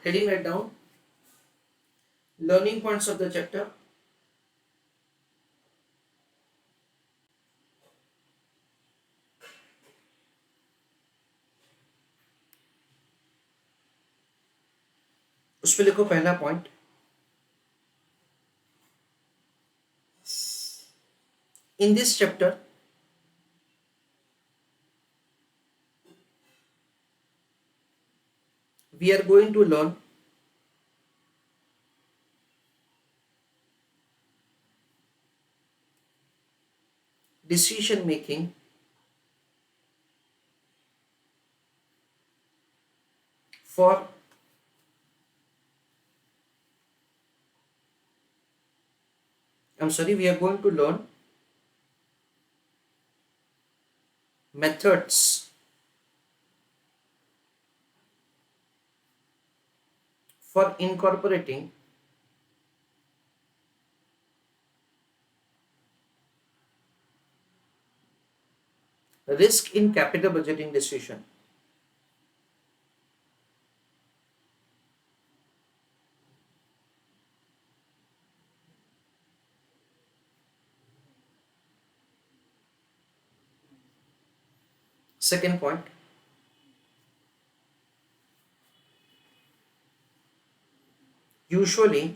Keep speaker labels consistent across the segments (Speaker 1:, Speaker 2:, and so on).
Speaker 1: heading right down, learning points of the chapter. उसमें लिखो पहला point, in this chapter we are going to learn decision making for we are going to learn methods for incorporating risk in capital budgeting decision. Second point, usually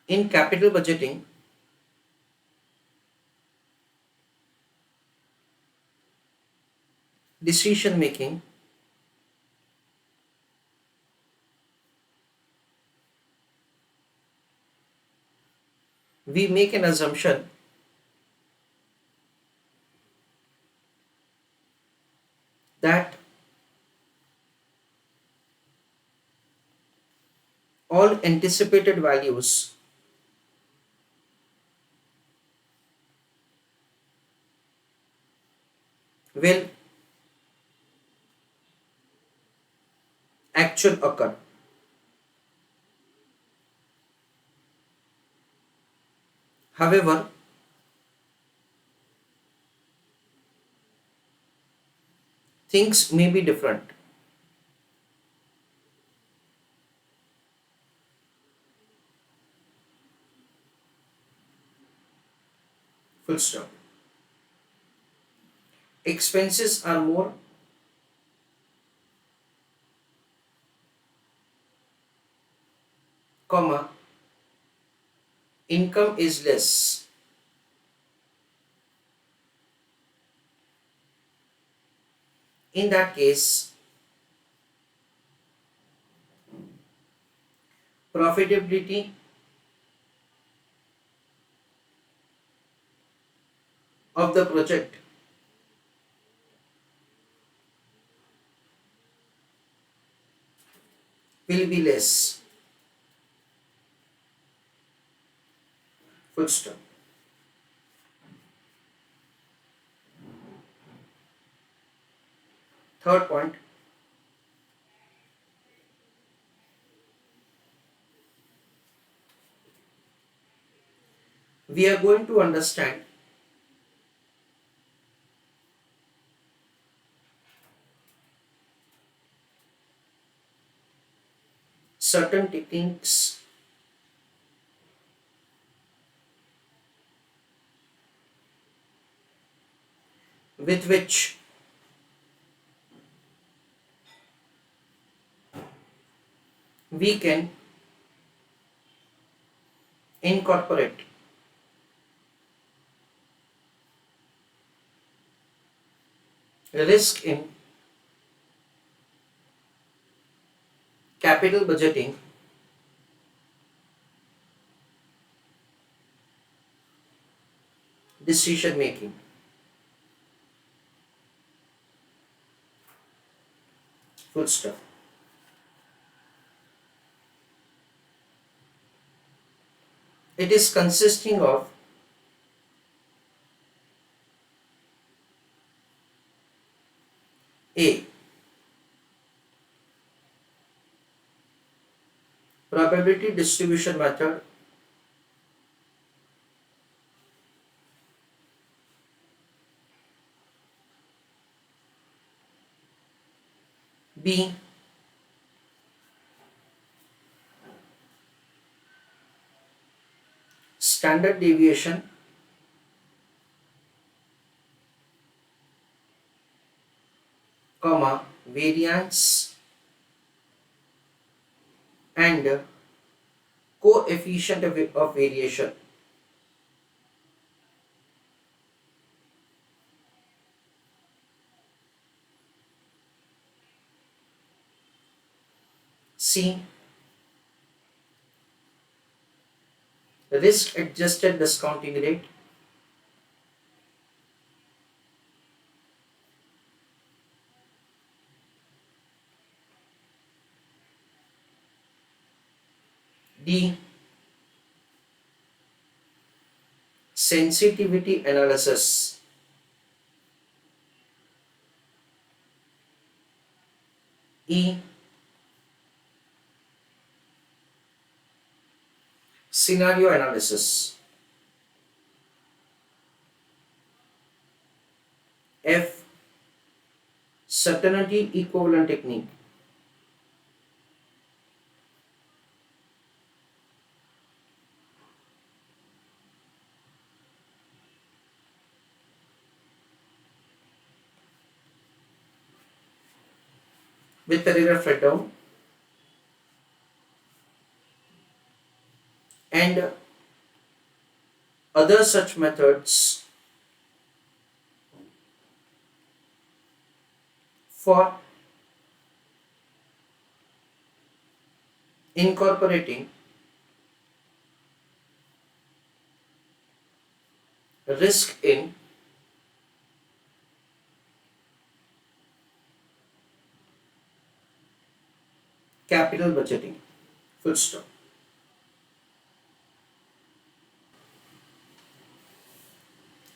Speaker 1: in capital budgeting, decision making we make an assumption that all anticipated values will actual occur. However, things may be different. Full stop. Expenses are more, comma, income is less. In that case, profitability of the project will be less. Full stop. Third point, we are going to understand certain techniques with which we can incorporate risk in capital budgeting decision making. Full stop. It is consisting of A. Probability distribution method, B, standard deviation, comma, variance and coefficient of variation. C, risk adjusted discounting rate. D, sensitivity analysis. E, scenario analysis. F, certainty equivalent technique. With the paragraph write down and other such methods for incorporating risk in capital budgeting. Full stop.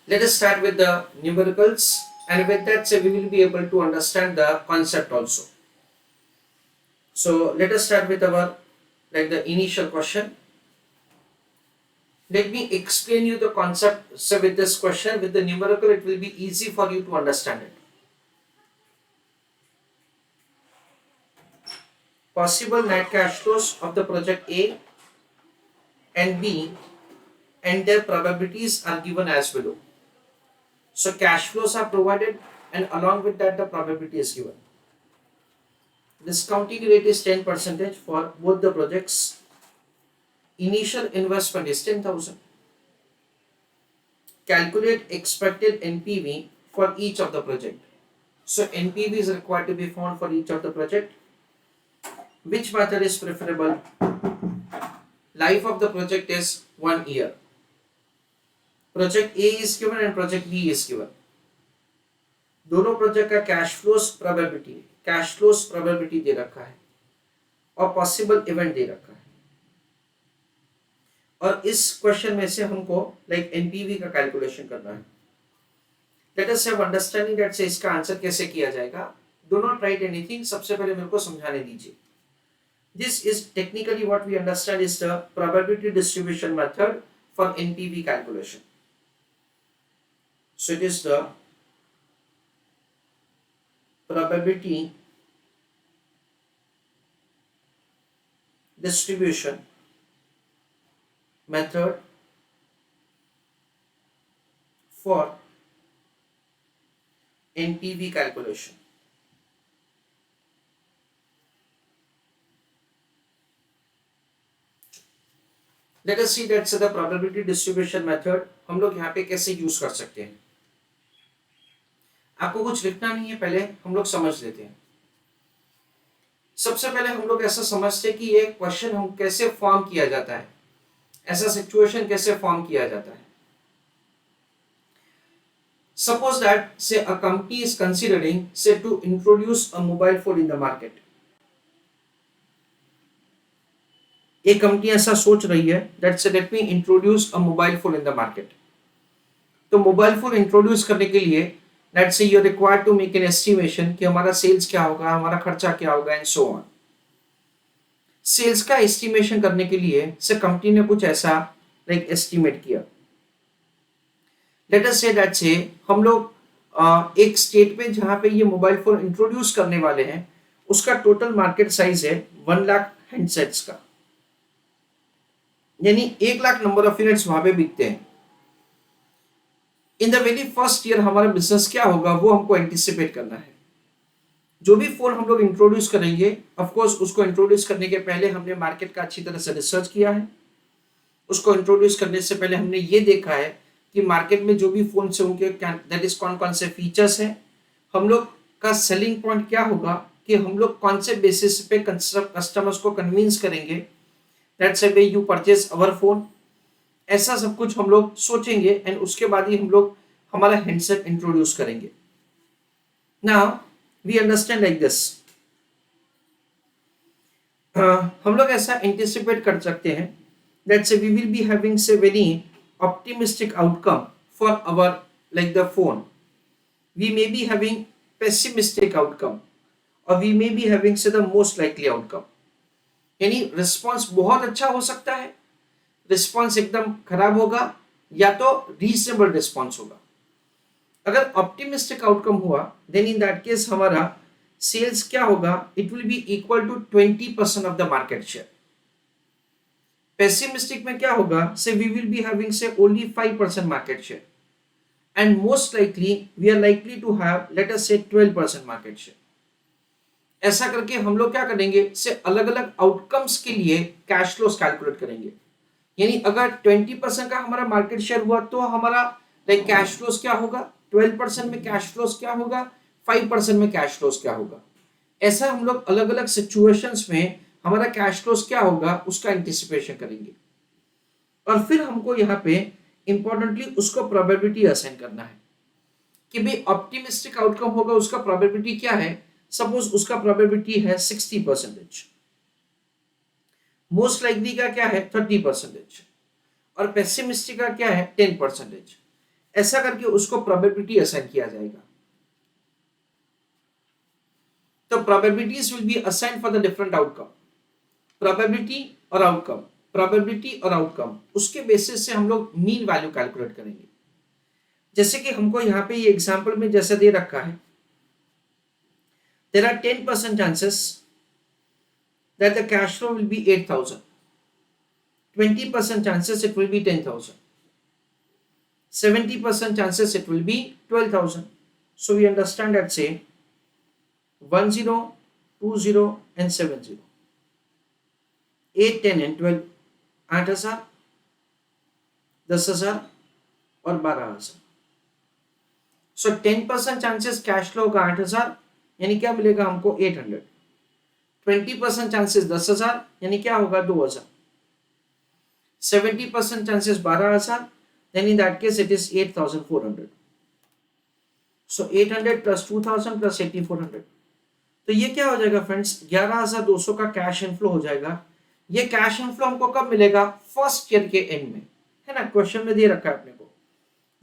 Speaker 1: Let us start with the numericals, and with that we will be able to understand the concept also. So let us start with our the initial question. Let me explain you the concept. So with this question, with the numerical, it will be easy for you to understand it. Possible net cash flows of the project A and B and their probabilities are given as below. So cash flows are provided and along with that the probability is given. Discounting rate is 10% for both the projects. Initial investment is 10,000. Calculate expected NPV for each of the project. So NPV is required to be found for each of the project. Which method is preferable? Life of the project is 1 year. Project A is given and project B is given. दोनों project का cash flows probability दे रखा है और possible event दे रखा है, और इस question में से हमको एनपीवी का कैलकुलेशन करना है. Late us have understanding that से इसका आंसर कैसे किया जाएगा. डू नॉट राइट एनीथिंग, सबसे पहले मेरे को समझाने दीजिए. This is technically what we understand is the probability distribution method for NPV calculation. So it is the probability distribution method for NPV calculation. Let us see that the probability distribution method हम लोग यहाँ पे कैसे use कर सकते हैं. आपको कुछ लिखना नहीं है, पहले हम लोग समझ लेते हैं. सबसे पहले हम लोग ऐसा समझते हैं कि ये क्वेश्चन हम कैसे फॉर्म किया जाता है, ऐसा सिचुएशन कैसे फॉर्म किया जाता है. Suppose that say a company is considering say to introduce a mobile phone in the market. एक कंपनी ऐसा सोच रही है that say let me introduce a mobile phone in the market. तो मोबाइल फोन इंट्रोड्यूस करने के लिए let's say you are required to make an estimation कि हमारा सेल्स क्या होगा, हमारा खर्चा क्या होगा एंड सो ऑन. सेल्स का एस्टिमेशन करने के लिए से कंपनी ने कुछ ऐसा एस्टिमेट किया. लेट अस से दैट से हम लोग एक स्टेट में जहां पे ये मोबाइल फोन इंट्रोड्यूस करने वाले हैं उसका टोटल मार्केट साइज है 1 लाख हैंडसेट्स का, यानी 1 लाख नंबर ऑफ यूनिट्स वहां पे बिकते हैं। In the very first year हमारा बिजनेस क्या होगा वो हमको एंटिसिपेट करना है। जो भी फोन हम लोग इंट्रोड्यूस करेंगे, ऑफ कोर्स उसको इंट्रोड्यूस करने के पहले हमने मार्केट का अच्छी तरह से रिसर्च किया है। उसको इंट्रोड्यूस करने से पहले हमने ये देखा है कि मार्केट में जो भी फोन से उनके दैट इज कौन कौन से फीचर्स हैं, हम लोग का सेलिंग पॉइंट क्या होगा, कि हम लोग कौन से बेसिस पे कस्टमर्स को कन्विंस करेंगे that's a way you purchase our phone. ऐसा सब कुछ हम लोग सोचेंगे एंड उसके बाद ही हम लोग हमारा हैंडसेट इंट्रोड्यूस करेंगे। Now we understand like this, हम लोग ऐसा एंटिसिपेट कर सकते हैं that say we will be having say very optimistic outcome for our like the phone. We may be having pessimistic outcome or we may be having say the most likely outcome. यानी response बहुत अच्छा हो सकता है, response एकदम खराब होगा, या तो रीजनेबल रिस्पॉन्स होगा। अगर ऑप्टिमिस्टिक आउटकम हुआ देन इन दैट केस हमारा सेल्स क्या होगा, it will be equal to 20% of the market share. Pessimistic में क्या होगा, say we will be having say only 5% market share and most likely we are likely to have let us say 12% market share. ऐसा करके हम लोग क्या करेंगे, से अलग अलग आउटकम्स के लिए कैश फ्लोस कैलकुलेट करेंगे। यानी अगर 20% का हमारा मार्केट शेयर हुआ तो हमारा लाइक कैश फ्लोस क्या होगा, 12% में कैश फ्लोस क्या होगा, 5% में कैश फ्लोस क्या होगा। ऐसा हम लोग अलग अलग सिचुएशंस में हमारा कैश फ्लोस क्या होगा उसका एंटिसिपेशन करेंगे, और फिर हमको यहाँ पे इंपॉर्टेंटली उसको प्रोबेबिलिटी असाइन करना है कि भाई ऑप्टिमिस्टिक आउटकम होगा उसका प्रोबेबिलिटी क्या है। सपोज उसका प्रोबेबिलिटी है 60%, मोस्ट लाइकली का क्या है 30%, और पेसिमिस्टिक का क्या है 10%। ऐसा करके उसको प्रोबेबिलिटी असाइन किया जाएगा। तो probabilities will be assigned for the different outcome. Probability और आउटकम, प्रोबेबिलिटी और आउटकम, उसके बेसिस से हम लोग मीन वैल्यू कैलकुलेट करेंगे। जैसे कि हमको यहाँ पे ये एग्जांपल में जैसे दे रखा है, there are 10% chances that the cash flow will be 8,000, 20% chances it will be 10,000, 70% chances it will be 12,000. So we understand that say 10, 20 and 70, 8, 10 and 12, 8,000, 10,000 और 12,000। सो 10% चांसेस कैश फ्लो का 8,000 यानी क्या मिलेगा हमको 800, 20% चांसेस 10,000 यानी क्या होगा 2,000, 70% chances 12,000 then in that case it is 8,400. So 800 plus 2,000 plus 8,400, तो ये क्या हो जाएगा फ्रेंड्स 11,200 का कैश इनफ्लो हो जाएगा। ये कैश इनफ्लो हमको कब मिलेगा, फर्स्ट ईयर के एंड में, है ना। क्वेश्चन में दे रखा है अपने को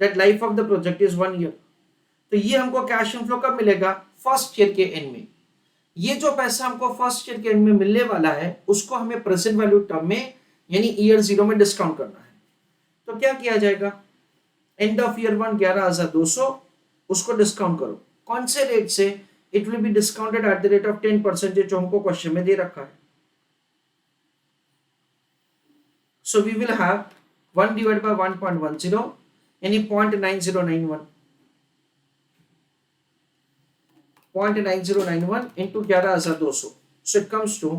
Speaker 1: that life of the project is 1 year, तो ये हमको कैश इनफ्लो कब मिलेगा, फर्स्ट ईयर के एंड में। ये जो पैसा हमको फर्स्ट ईयर के एंड में मिलने वाला है उसको हमें प्रेजेंट वैल्यू टर्म में यानी ईयर 0 में डिस्काउंट करना है। तो क्या किया जाएगा, एंड ऑफ ईयर 1 11,200, उसको डिस्काउंट करो कौन से रेट से, it will be discounted at the rate of 10% जो हमको क्वेश्चन में दे रखा है। So we will have 1 divide by 1.10 यानी 0.9091, 0.9091 into 11,200, so it comes to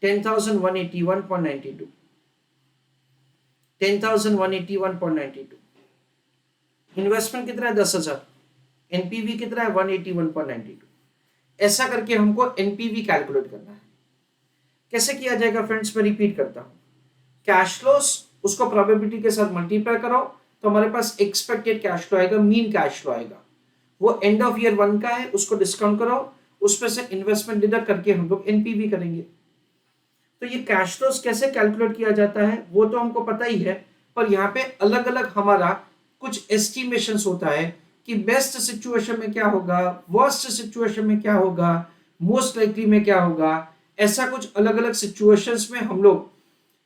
Speaker 1: 10,181.92, 10,181.92। Investment कितना है 10,000, एनपीवी कितना है 181.92। ऐसा करके हमको एनपीवी कैलकुलेट करना है। कैसे किया जाएगा फ्रेंड्स, मैं रिपीट करता हूं, कैश फ्लोस उसको प्रोबेबिलिटी के साथ मल्टीप्लाई करो तो हमारे पास एक्सपेक्टेड कैश फ्लो आएगा, मीन कैश फ्लो आएगा। वो एंड ऑफ ईयर 1 का है, उसको डिस्काउंट करो, उसमें से इन्वेस्टमेंट डिडक्ट करके हम लोग एनपीवी करेंगे। तो ये कैश फ्लोस कैसे कैलकुलेट किया जाता है वो तो हमको पता ही है, पर यहाँ पे अलग अलग हमारा कुछ एस्टिमेशंस होता है कि बेस्ट सिचुएशन में क्या होगा, वर्स्ट सिचुएशन में क्या होगा, मोस्ट लाइकली में क्या होगा। ऐसा कुछ अलग अलग सिचुएशंस में हम लोग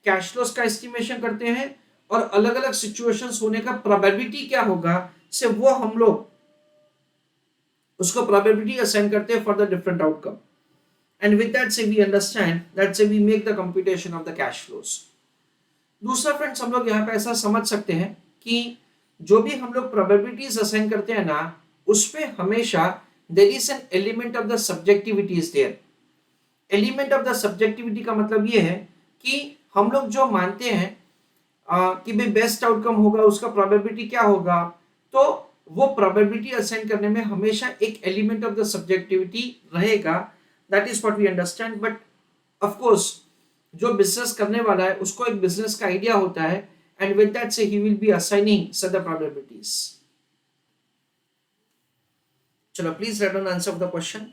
Speaker 1: कैश फ्लोस का एस्टिमेशन करते हैं, और अलग अलग सिचुएशंस होने का प्रोबेबिलिटी क्या होगा से वो हम लोग उसको प्रोबेबिलिटी असाइन करते हैं for the different outcome. and with that say we understand that say we make the computation of the cash flows. दूसरा फ्रेंड्स हम लोग यहाँ पे ऐसा समझ सकते हैं कि जो भी हम लोग प्रोबेबिलिटीज असाइन करते हैं ना उसपे हमेशा there is an element of the subjectivity is there. Element of the subjectivity का मतलब ये है कि हम लोग जो मानते हैं कि भाई बेस्ट आउटकम होगा उसका प्रोबेबिलिटी क्या होगा, तो वो प्रोबेबिलिटी असाइन करने में हमेशा एक एलिमेंट ऑफ द सब्जेक्टिविटी रहेगा. That is what we understand. But of course जो बिजनेस करने वाला है उसको एक बिजनेस का आइडिया होता है and with that say he will be assigning such the probabilities. चलो please write down answer of the question.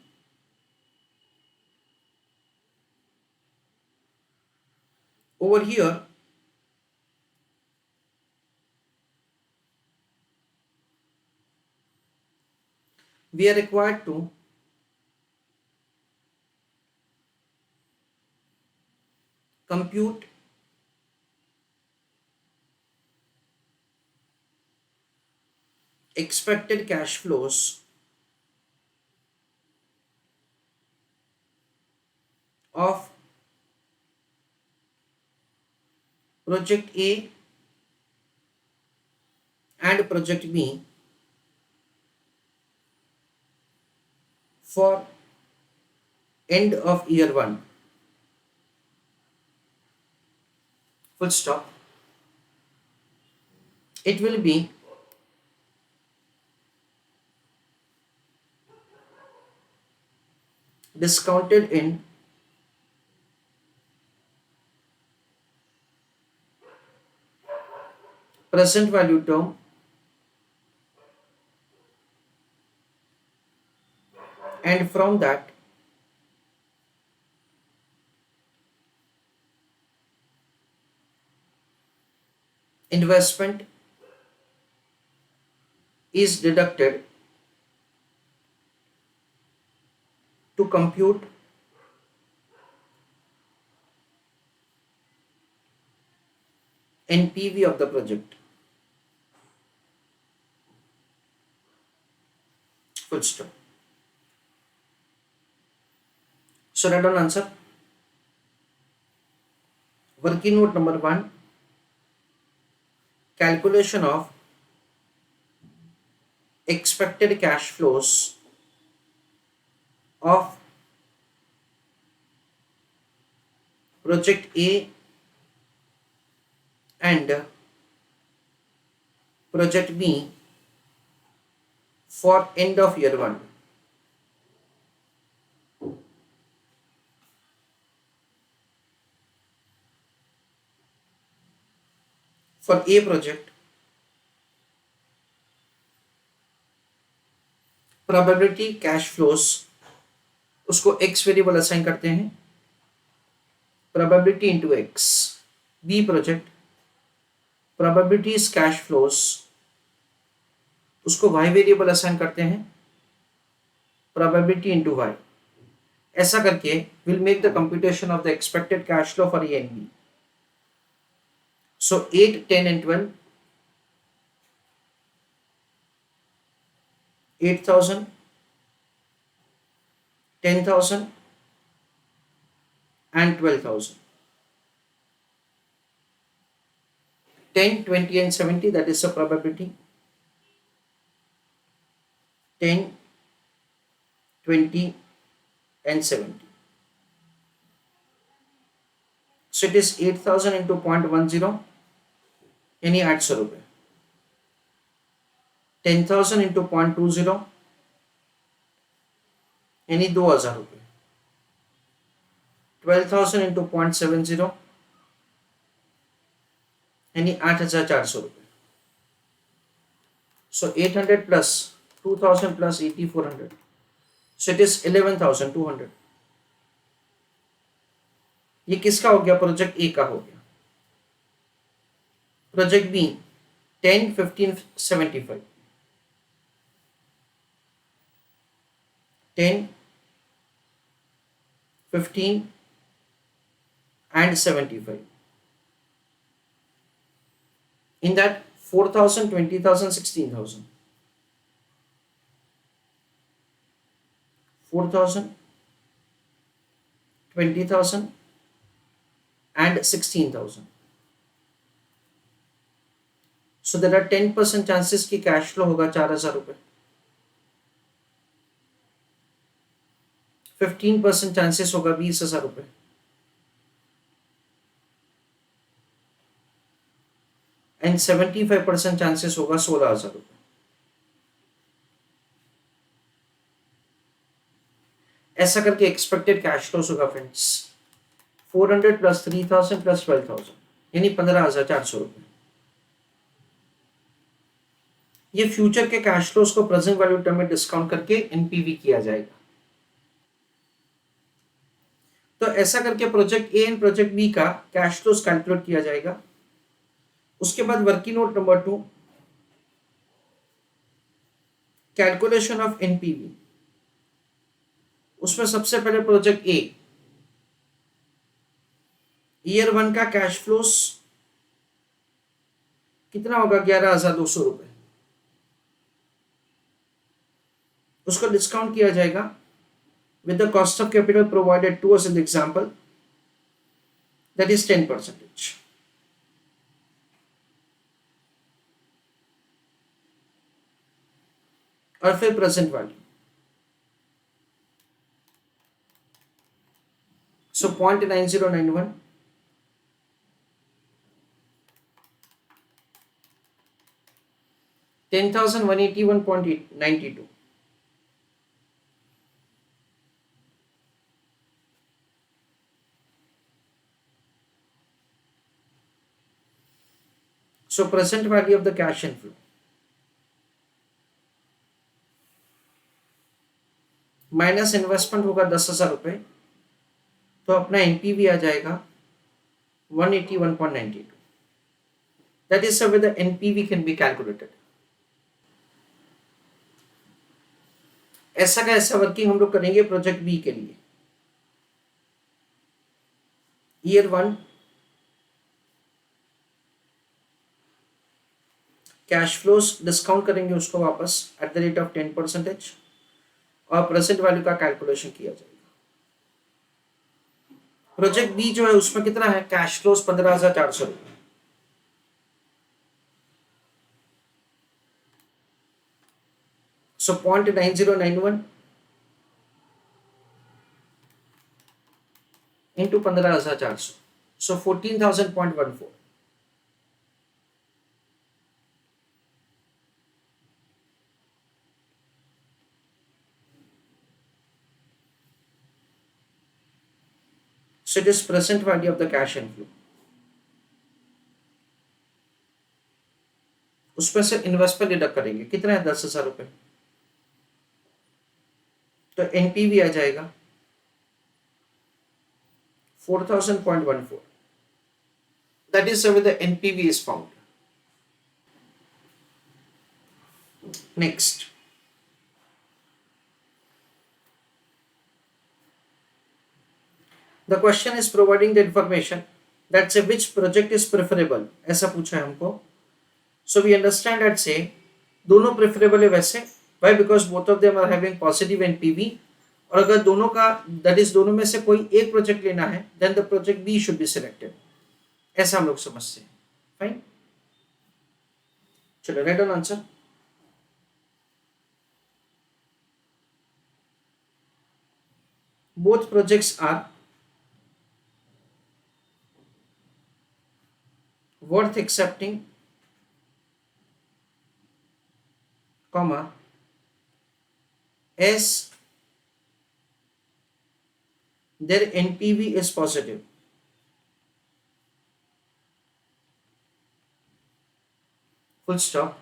Speaker 1: Over here we are required to compute expected cash flows of project A and project B for end of year 1. Full stop. It will be discounted in present value term and from that investment is deducted to compute NPV of the project. Full stop. So write down answer. Working note number 1, calculation of expected cash flows of project A and project B for end of year 1. For A project, probability cash flows उसको x variable assign करते हैं, probability into x. B project probabilities cash flows उसको y variable assign करते हैं, probability into y. ऐसा करके will make the computation of the expected cash flow for A and B. So 8, 10 and 12, 8,000, 10,000 and 12,000. 10, 20 and 70, that is the probability. 10, 20 and 70. So it is 8,000 into 0.10 यानी 800 रुपये. 10,000 into 0.20 यानी 2,000 रुपये. 12,000 into 0.70 यानी 8,400 रुपये. So 800 plus 2,000 plus 8,400. So it is 11,200. ये किसका हो गया? प्रोजेक्ट ए का हो गया. Project B 10, 15, 75. 10, 15 and 75. In that 4,000, 20,000, 16,000. 4,000, 20,000 and 16,000. So there are 10% chances कि कैश फ्लो होगा 4,000 रुपये, 15% चांसेस होगा 20,000 रुपये, एंड 75% चांसेस होगा 16,000 रुपये. ऐसा करके एक्सपेक्टेड कैश फ्लोस होगा फ्रेंड्स 400 प्लस 3,000 प्लस 12,000 यानी 15,400 रुपये. ये फ्यूचर के कैश फ्लोस को प्रेजेंट वैल्यू टर्म में डिस्काउंट करके एनपीवी किया जाएगा. तो ऐसा करके project A and project B का कैश फ्लोस कैलकुलेट किया जाएगा. उसके बाद working note number 2, calculation of NPV. उसमें सबसे पहले प्रोजेक्ट ए, ईयर 1 का कैश फ्लोस कितना होगा 11,200 रुपये. उसको डिस्काउंट किया जाएगा with the cost of capital provided to us in the example, that is 10%. और फिर present value. So 0.9091 10,181.92. So present value of the cash inflow minus investment होगा 10,000 रुपये, तो अपना एनपीवी आ जाएगा 181.92. That is how the NPV can be calculated. ऐसा का ऐसा वर्किंग हम लोग करेंगे प्रोजेक्ट बी के लिए. ईयर 1 कैश फ्लोस डिस्काउंट करेंगे उसको वापस एट द रेट ऑफ 10% और प्रेजेंट वैल्यू का कैलकुलेशन किया जाएगा. प्रोजेक्ट बी जो है उसमें कितना है कैश फ्लोस 15,400 रुपये. So 0.9091 into 15,400. So 14,000.14. So it is present value of the cash inflow. उसमें से इन्वेस्टमेंट डिडक्ट करेंगे, कितना है 10,000 रुपये, तो एनपीवी आ जाएगा 4,000.14. That is how the NPV is found. Next, the question is providing the information that say which project is preferable. ऐसा पूछा है हमको. So we understand that say दोनों preferable है वैसे. Why? Because both of them are having positive NPV. और अगर दोनों का that is दोनों में से कोई एक प्रोजेक्ट लेना है then the project B should be selected. ऐसा हम लोग समझते हैं. Fine. चलो write down answer. Both projects are worth accepting, comma, as their NPV is positive. Full stop.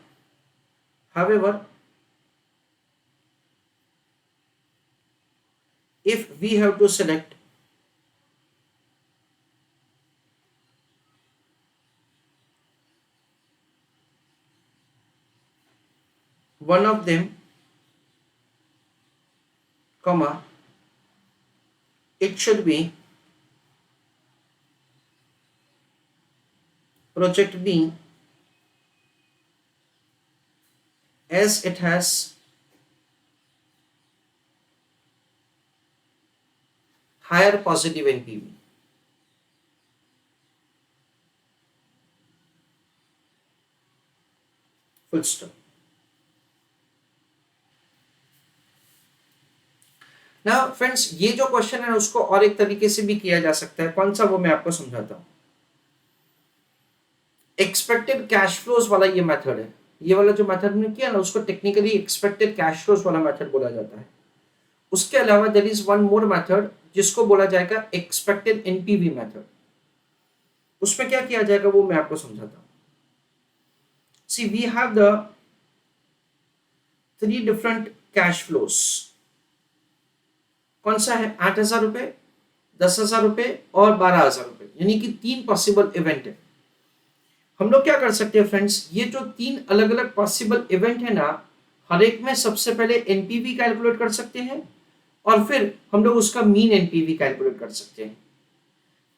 Speaker 1: However, if we have to select one of them, comma, it should be project B, as it has higher positive NPV. Full stop. ना friends, ये जो question है उसको और एक तरीके से भी किया जा सकता है। कौन सा, वो मैं आपको समझाता हूं। एक्सपेक्टेड कैश फ्लोज वाला ये मेथड है। ये वाला जो मेथड ने किया ना, उसको टेक्निकली एक्सपेक्टेड कैश फ्लोज वाला मेथड बोला जाता है। उसके अलावा there is one more method जिसको बोला जाएगा एक्सपेक्टेड एनपीवी मेथड। उसमें क्या किया जाएगा वो मैं आपको समझाता हूं। See we have the 3 different cash flows. कौन सा है? 8,000 रुपए, 10,000 रुपए और 12,000 रुपए, यानी कि 3 पॉसिबल इवेंट है। हम लोग क्या कर सकते हैं फ्रेंड्स, ये जो 3 अलग अलग पॉसिबल इवेंट है ना, हर एक में सबसे पहले एनपीवी कैलकुलेट कर सकते हैं और फिर हम लोग उसका मीन एनपीवी कैलकुलेट कर सकते हैं।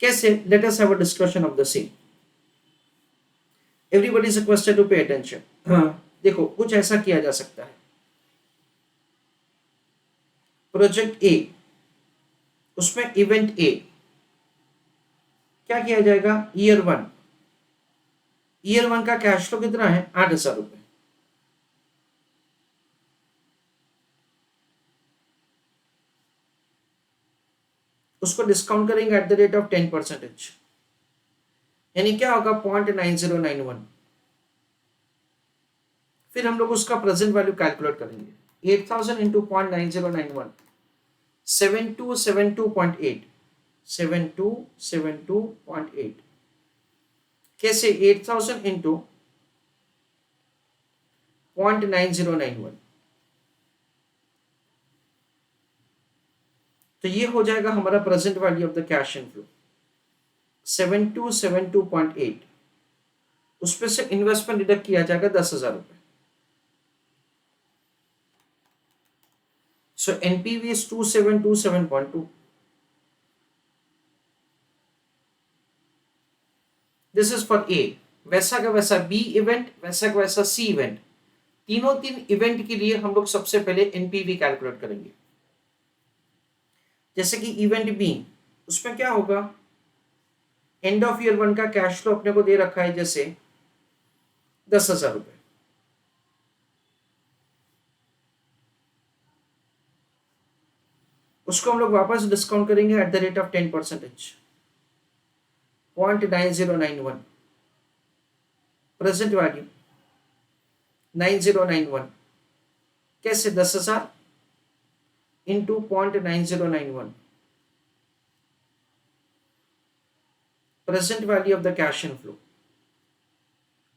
Speaker 1: कैसे? Let us have a discussion of the same. Everybody is requested to pay attention. हाँ, देखो कुछ ऐसा किया जा सकता है। प्रोजेक्ट ए, उसमें इवेंट ए क्या किया जाएगा? ईयर 1, ईयर 1 का कैश फ्लो कितना है? 8,000 रुपए। उसको डिस्काउंट करेंगे एट द रेट ऑफ 10%, यानी क्या होगा? 0.9091। फिर हम लोग उसका प्रेजेंट वैल्यू कैलकुलेट करेंगे। 8,000 इंटू 0.9091, 7272.8, 7272.8। कैसे? 8,000 इंटू 0.9091, तो ये हो जाएगा हमारा present value of the cash inflow 7272.8। उसमें से इन्वेस्टमेंट डिडक्ट किया जाएगा 10,000 रुपए। So NPV is 2727.2। This is for A. वैसा का वैसा बी इवेंट, वैसा का वैसा सी इवेंट। तीनों 3 इवेंट के लिए हम लोग सबसे पहले एनपीवी कैलकुलेट करेंगे। जैसे कि इवेंट बी, उसमें क्या होगा? एंड ऑफ ईयर 1 का कैश फ्लो अपने को दे रखा है जैसे 10,000 रुपए। उसको हम लोग वापस डिस्काउंट करेंगे eight the rate of 10%, 0.9091। Present value 9091। कैसे? 10,000 into 0.9091, present value of the cash inflow.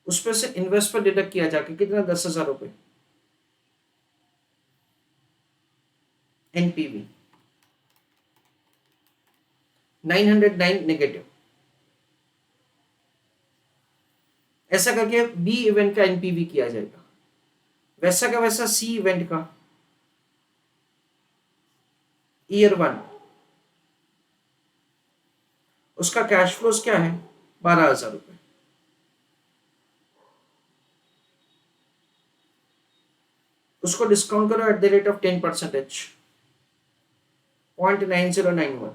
Speaker 1: उसमें से इन्वेस्टमेंट डिडक्ट किया जाके कितना? 10,000 रुपए। NPV 909 negative. ऐसा करके बी इवेंट का एनपीवी किया जाएगा। वैसा का वैसा सी इवेंट का ईयर 1, उसका कैश फ्लोज क्या है? 12,000 रुपए। उसको डिस्काउंट करो eight the rate of 10%, 0.9091।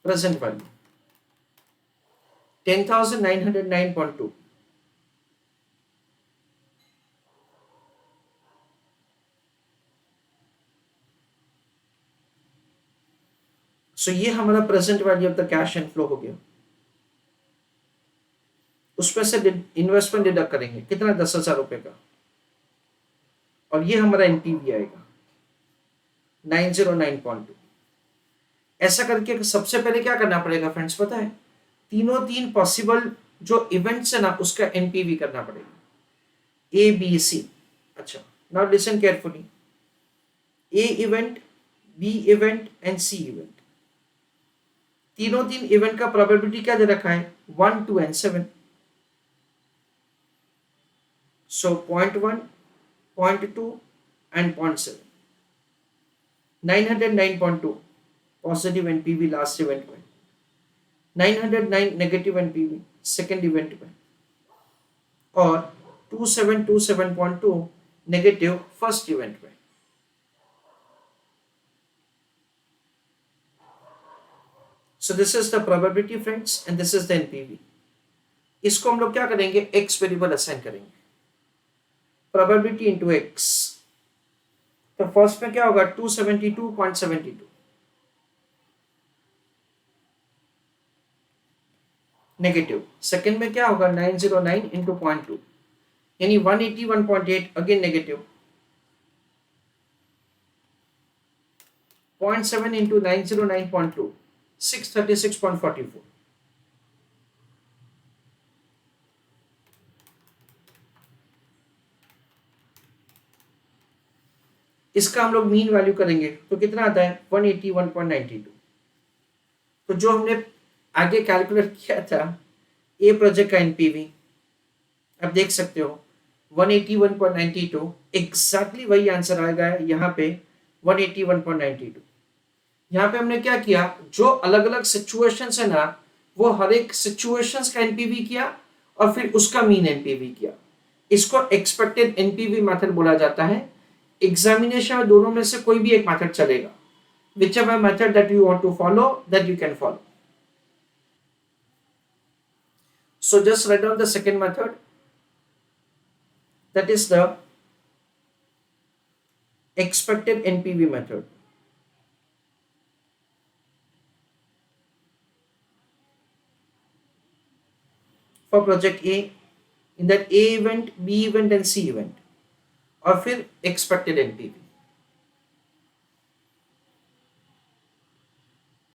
Speaker 1: Present value 10,909.2। सो ये हमारा present value of the cash inflow हो गया। उसमें से इन्वेस्टमेंट डिडक्ट करेंगे कितना? 10,000 रुपए का, और ये हमारा एनपीवी आएगा 909.2। ऐसा करके सबसे पहले क्या करना पड़ेगा फ्रेंड्स, पता है? तीनों 3 पॉसिबल जो इवेंट्स है ना, उसका एनपीवी करना पड़ेगा। A B C. अच्छा, now listen carefully. A event, B event and C event. तीनों 3 इवेंट का प्रोबेबिलिटी क्या दे रखा है? 1, 2 and 7। So 0.1, 0.2 and 0.7। 909.2 positive NPV last event में, 909 नेगेटिव एनपीवी सेकेंड इवेंट में, और 2727.2 नेगेटिव फर्स्ट इवेंट में। So this is the probability friends and this is the NPV. इसको हम लोग क्या करेंगे, एक्स वेरिएबल असाइन करेंगे, प्रोबेबिलिटी इंटू एक्स। तो फर्स्ट में क्या होगा 272.72 नेगेटिव, सेकंड में क्या होगा 909 इंटू 0.2 यानी 181.8 अगेन नेगेटिव, 0.7 इंटू 909.2 636.44। इसका हम लोग मीन वैल्यू करेंगे तो कितना आता है 181.92। तो जो हमने आगे कैलकुलेट किया था ए प्रोजेक्ट का एनपीवी, अब देख सकते हो 181.92 एग्जैक्टली वही आंसर आएगा यहाँ पे 181.92। यहाँ पे हमने क्या किया, जो अलग अलग सिचुएशंस है ना वो हर एक सिचुएशंस का एनपीवी किया और फिर उसका मीन एनपीवी किया। इसको एक्सपेक्टेड एनपीवी मेथड बोला जाता है। एग्जामिनेशन में दोनों में से कोई भी एक मेथड चलेगा, whichever method that you want to follow that you can follow. So just write down the second method, that is the expected NPV method. For project A, in that A event, B event and C event, और फिर expected NPV.